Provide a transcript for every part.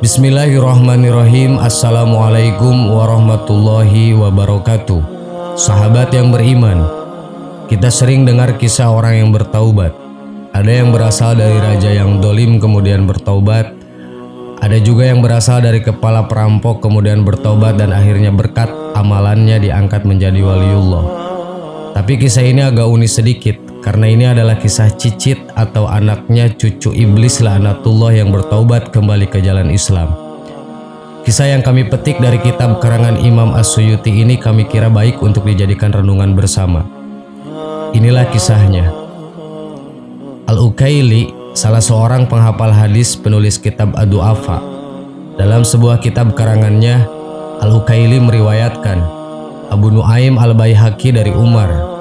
Bismillahirrahmanirrahim. Assalamualaikum warahmatullahi wabarakatuh. Sahabat yang beriman, kita sering dengar kisah orang yang bertaubat. Ada yang berasal dari raja yang dolim kemudian bertaubat. Ada juga yang berasal dari kepala perampok kemudian bertaubat dan akhirnya berkat amalannya diangkat menjadi waliullah. Tapi kisah ini agak unik sedikit karena ini adalah kisah cicit atau anaknya cucu iblis laknatullah yang bertaubat kembali ke jalan Islam. Kisah yang kami petik dari kitab karangan Imam As-Suyuti ini kami kira baik untuk dijadikan renungan bersama. Inilah kisahnya. Al-Ukaili, salah seorang penghafal hadis penulis kitab Ad-Du'afa. Dalam sebuah kitab karangannya, Al-Ukaili meriwayatkan Abu Nuaim Al-Baihaqi dari Umar.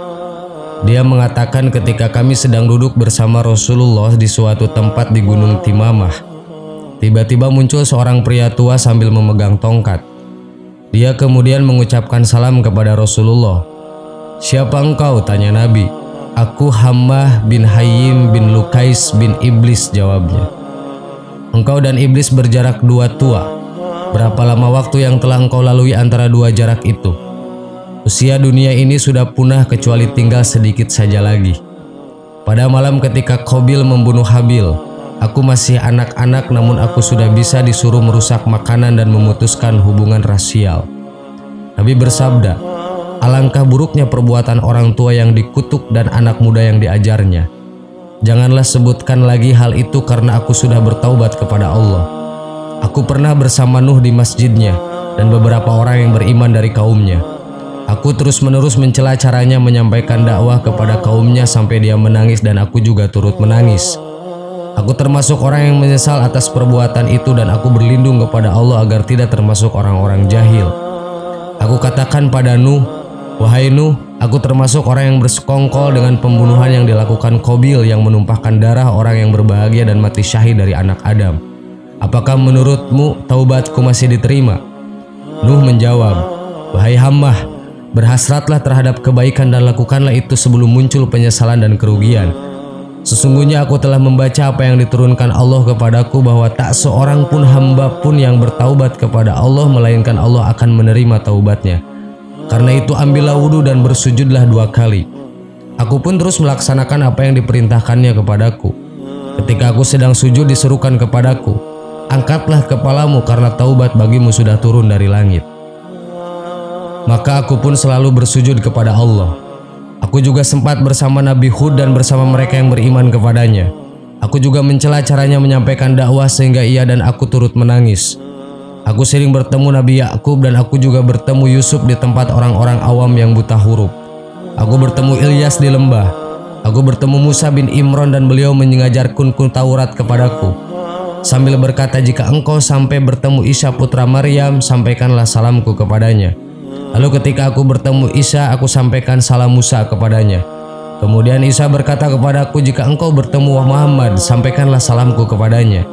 Dia mengatakan ketika kami sedang duduk bersama Rasulullah di suatu tempat di Gunung Timamah, tiba-tiba muncul seorang pria tua sambil memegang tongkat. Dia kemudian mengucapkan salam kepada Rasulullah. "Siapa engkau?" tanya Nabi. "Aku Hammah bin Hayyim bin Lukais bin Iblis," jawabnya. "Engkau dan Iblis berjarak 2 tua. Berapa lama waktu yang telah engkau lalui antara 2 jarak itu? Usia dunia ini sudah punah kecuali tinggal sedikit saja lagi. Pada malam ketika Qabil membunuh Habil, aku masih anak-anak namun aku sudah bisa disuruh merusak makanan dan memutuskan hubungan rasial." Nabi bersabda, "Alangkah buruknya perbuatan orang tua yang dikutuk dan anak muda yang diajarnya. Janganlah sebutkan lagi hal itu karena aku sudah bertaubat kepada Allah. Aku pernah bersama Nuh di masjidnya dan beberapa orang yang beriman dari kaumnya. Aku terus-menerus mencela caranya menyampaikan dakwah kepada kaumnya sampai dia menangis dan aku juga turut menangis. Aku termasuk orang yang menyesal atas perbuatan itu dan aku berlindung kepada Allah agar tidak termasuk orang-orang jahil. Aku katakan pada Nuh, 'Wahai Nuh, aku termasuk orang yang bersekongkol dengan pembunuhan yang dilakukan Qabil yang menumpahkan darah orang yang berbahagia dan mati syahid dari anak Adam. Apakah menurutmu taubatku masih diterima?' Nuh menjawab, 'Wahai Hammah, berhasratlah terhadap kebaikan dan lakukanlah itu sebelum muncul penyesalan dan kerugian. Sesungguhnya aku telah membaca apa yang diturunkan Allah kepadaku bahwa tak seorang pun hamba pun yang bertaubat kepada Allah melainkan Allah akan menerima taubatnya. Karena itu ambillah wudhu dan bersujudlah 2 kali. Aku pun terus melaksanakan apa yang diperintahkannya kepadaku. Ketika aku sedang sujud diserukan kepadaku, angkatlah kepalamu karena taubat bagimu sudah turun dari langit. Maka aku pun selalu bersujud kepada Allah. Aku juga sempat bersama Nabi Hud dan bersama mereka yang beriman kepadanya. Aku juga mencela caranya menyampaikan dakwah sehingga ia dan aku turut menangis. Aku sering bertemu Nabi Yakub dan aku juga bertemu Yusuf di tempat orang-orang awam yang buta huruf. Aku bertemu Ilyas di lembah. Aku bertemu Musa bin Imran dan beliau mengajarkan Taurat kepadaku. Sambil berkata, jika engkau sampai bertemu Isa putra Maryam, sampaikanlah salamku kepadanya. Lalu ketika aku bertemu Isa, aku sampaikan salam Musa kepadanya. Kemudian Isa berkata kepadaku, jika engkau bertemu Muhammad, sampaikanlah salamku kepadanya.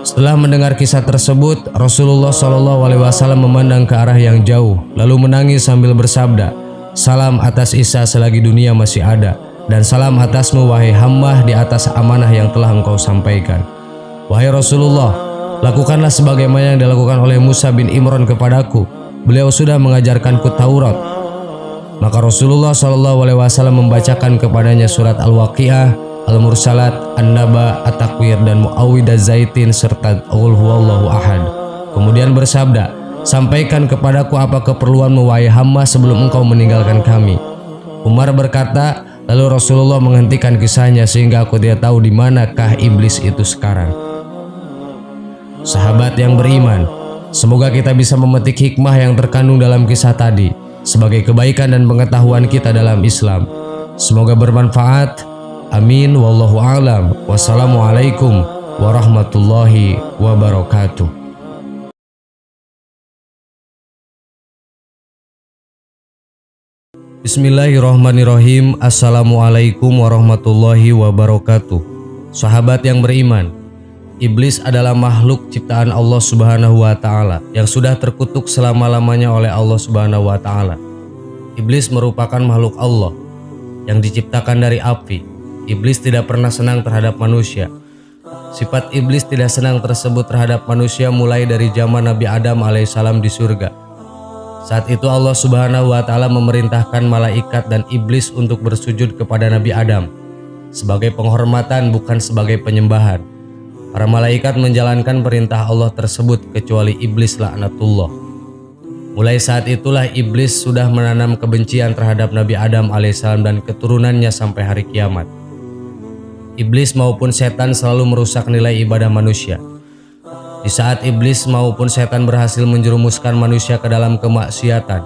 Setelah mendengar kisah tersebut, Rasulullah SAW memandang ke arah yang jauh, lalu menangis sambil bersabda, salam atas Isa selagi dunia masih ada, dan salam atasmu wahai Hammah di atas amanah yang telah engkau sampaikan. Wahai Rasulullah, lakukanlah sebagaimana yang dilakukan oleh Musa bin Imran kepadaku. Beliau sudah mengajarkanku Taurat. Maka Rasulullah SAW membacakan kepadanya surat Al-Waqi'ah, Al-Mursalat, An-Naba, At-Takwir, dan Mu'awwidah Zaitin serta Qul Huwallahu Ahad. Kemudian bersabda, sampaikan kepadaku apa keperluanmu wahai Hammah sebelum engkau meninggalkan kami. Umar berkata, lalu Rasulullah menghentikan kisahnya sehingga aku tidak tahu di manakah iblis itu sekarang. Sahabat yang beriman, semoga kita bisa memetik hikmah yang terkandung dalam kisah tadi sebagai kebaikan dan pengetahuan kita dalam Islam. Semoga bermanfaat. Amin. Wallahu a'lam. Wassalamualaikum warahmatullahi wabarakatuh. Bismillahirrahmanirrahim. Assalamualaikum warahmatullahi wabarakatuh. Sahabat yang beriman, iblis adalah makhluk ciptaan Allah Subhanahu wa Ta'ala yang sudah terkutuk selama-lamanya oleh Allah Subhanahu wa Ta'ala. Iblis merupakan makhluk Allah yang diciptakan dari api. Iblis tidak pernah senang terhadap manusia Sifat iblis tidak senang tersebut terhadap manusia mulai dari zaman Nabi Adam alaihissalam di surga. Saat itu Allah Subhanahu wa Ta'ala memerintahkan malaikat dan iblis untuk bersujud kepada Nabi Adam sebagai penghormatan, bukan sebagai penyembahan. Para malaikat menjalankan perintah Allah tersebut kecuali iblis laknatullah. Mulai saat itulah iblis sudah menanam kebencian terhadap Nabi Adam alaihissalam dan keturunannya sampai hari kiamat. Iblis maupun setan selalu merusak nilai ibadah manusia. Di saat iblis maupun setan berhasil menjerumuskan manusia ke dalam kemaksiatan,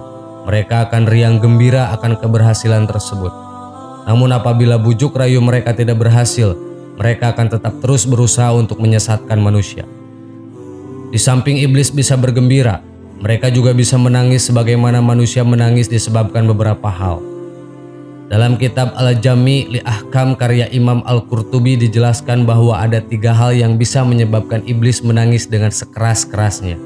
mereka akan riang gembira akan keberhasilan tersebut. Namun apabila bujuk rayu mereka tidak berhasil, mereka akan tetap terus berusaha untuk menyesatkan manusia. Di samping iblis bisa bergembira, mereka juga bisa menangis sebagaimana manusia menangis disebabkan beberapa hal. Dalam kitab Al-Jami' li Ahkam karya Imam Al-Qurtubi dijelaskan bahwa ada 3 hal yang bisa menyebabkan iblis menangis dengan sekeras-kerasnya.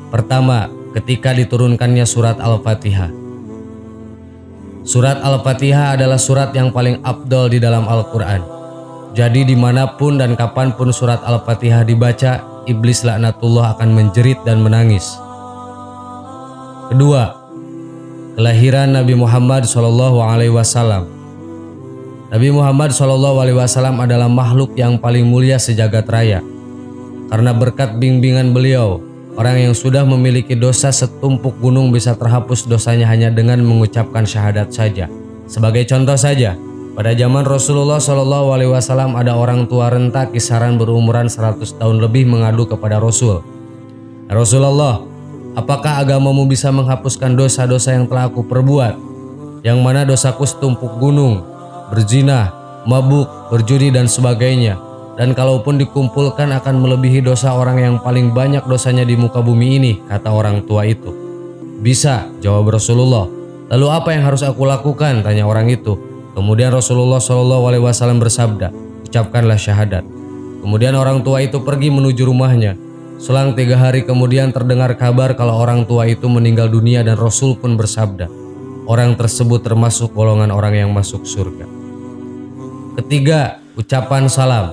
Pertama, ketika diturunkannya surat Al-Fatihah. Surat Al-Fatihah adalah surat yang paling afdol di dalam Al-Quran. Jadi dimanapun dan kapanpun surat Al-Fatihah dibaca, iblis laknatullah akan menjerit dan menangis. Kedua, kelahiran Nabi Muhammad SAW. Nabi Muhammad SAW adalah makhluk yang paling mulia sejagat raya. Karena berkat bimbingan beliau, orang yang sudah memiliki dosa setumpuk gunung bisa terhapus dosanya hanya dengan mengucapkan syahadat saja. Sebagai contoh saja, pada zaman Rasulullah SAW ada orang tua renta kisaran berumuran 100 tahun lebih mengadu kepada Rasul. Rasulullah, apakah agamamu bisa menghapuskan dosa-dosa yang telah aku perbuat? Yang mana dosaku setumpuk gunung, berzina, mabuk, berjudi dan sebagainya. Dan kalaupun dikumpulkan akan melebihi dosa orang yang paling banyak dosanya di muka bumi ini, kata orang tua itu. Bisa, jawab Rasulullah. Lalu apa yang harus aku lakukan? Tanya orang itu. Kemudian Rasulullah SAW bersabda, ucapkanlah syahadat. Kemudian orang tua itu pergi menuju rumahnya. Selang 3 hari kemudian terdengar kabar kalau orang tua itu meninggal dunia dan Rasul pun bersabda, orang tersebut termasuk golongan orang yang masuk surga. Ketiga, ucapan salam.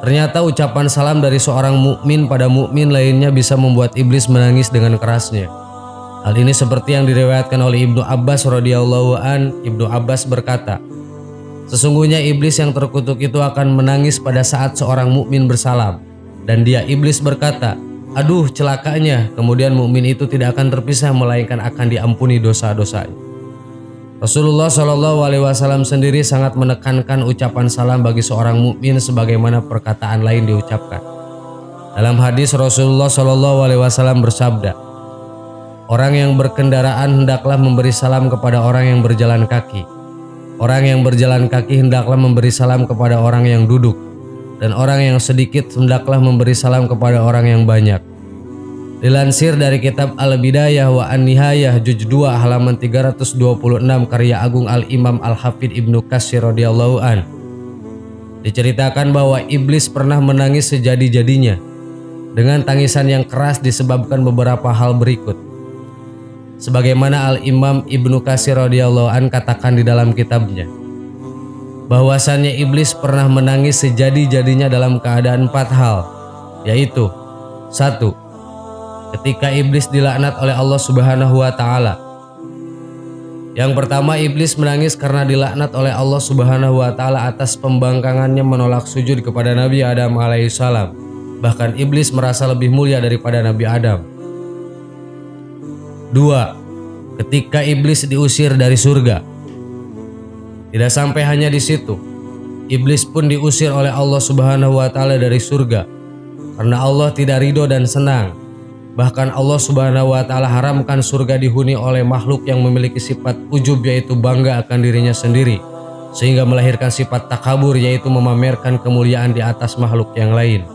Ternyata ucapan salam dari seorang mukmin pada mukmin lainnya bisa membuat iblis menangis dengan kerasnya. Hal ini seperti yang diriwayatkan oleh Ibnu Abbas radhiyallahu an. Ibnu Abbas berkata, sesungguhnya iblis yang terkutuk itu akan menangis pada saat seorang mukmin bersalam. Dan dia iblis berkata, aduh celakanya. Kemudian mukmin itu tidak akan terpisah melainkan akan diampuni dosa-dosanya. Rasulullah SAW sendiri sangat menekankan ucapan salam bagi seorang mukmin sebagaimana perkataan lain diucapkan. Dalam hadis Rasulullah SAW bersabda, orang yang berkendaraan hendaklah memberi salam kepada orang yang berjalan kaki. Orang yang berjalan kaki hendaklah memberi salam kepada orang yang duduk. Dan orang yang sedikit hendaklah memberi salam kepada orang yang banyak. Dilansir dari kitab Al-Bidayah wa An-Nihayah juz 2 halaman 326 karya Agung Al-Imam Al-Hafidh Ibnu Katsir radhiyallahu an. Diceritakan bahwa iblis pernah menangis sejadi-jadinya dengan tangisan yang keras disebabkan beberapa hal berikut. Sebagaimana Al-Imam Ibnu Katsir radhiyallahu an katakan di dalam kitabnya, bahwasannya iblis pernah menangis sejadi-jadinya dalam keadaan 4 hal, yaitu 1. Ketika iblis dilaknat oleh Allah Subhanahu wa Ta'ala. Yang pertama, iblis menangis karena dilaknat oleh Allah Subhanahu wa Ta'ala atas pembangkangannya menolak sujud kepada Nabi Adam alaihissalam. Bahkan iblis merasa lebih mulia daripada Nabi Adam. 2. Ketika iblis diusir dari surga. Tidak sampai hanya di situ, iblis pun diusir oleh Allah Subhanahu wa Ta'ala dari surga karena Allah tidak ridho dan senang. Bahkan Allah Subhanahu wa Ta'ala haramkan surga dihuni oleh makhluk yang memiliki sifat ujub, yaitu bangga akan dirinya sendiri, sehingga melahirkan sifat takabur, yaitu memamerkan kemuliaan di atas makhluk yang lain.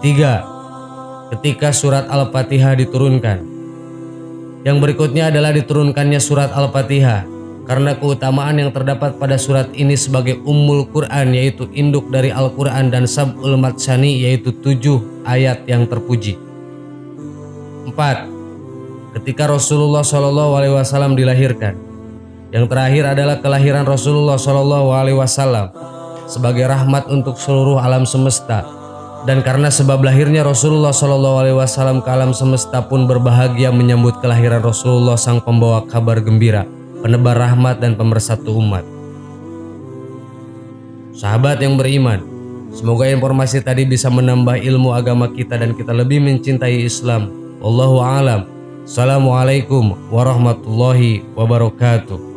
3. Ketika surat Al-Fatihah diturunkan. Yang berikutnya adalah diturunkannya surat Al-Fatihah karena keutamaan yang terdapat pada surat ini sebagai Ummul Quran, yaitu induk dari Al-Quran, dan Sab'ul Matsani, yaitu 7 ayat yang terpuji. 4. Ketika Rasulullah SAW dilahirkan. Yang terakhir adalah kelahiran Rasulullah SAW sebagai rahmat untuk seluruh alam semesta. Dan karena sebab lahirnya Rasulullah SAW ke alam semesta pun berbahagia menyambut kelahiran Rasulullah sang pembawa kabar gembira, penebar rahmat dan pemersatu umat. Sahabat yang beriman, semoga informasi tadi bisa menambah ilmu agama kita dan kita lebih mencintai Islam. Wallahu a'lam. Assalamualaikum warahmatullahi wabarakatuh.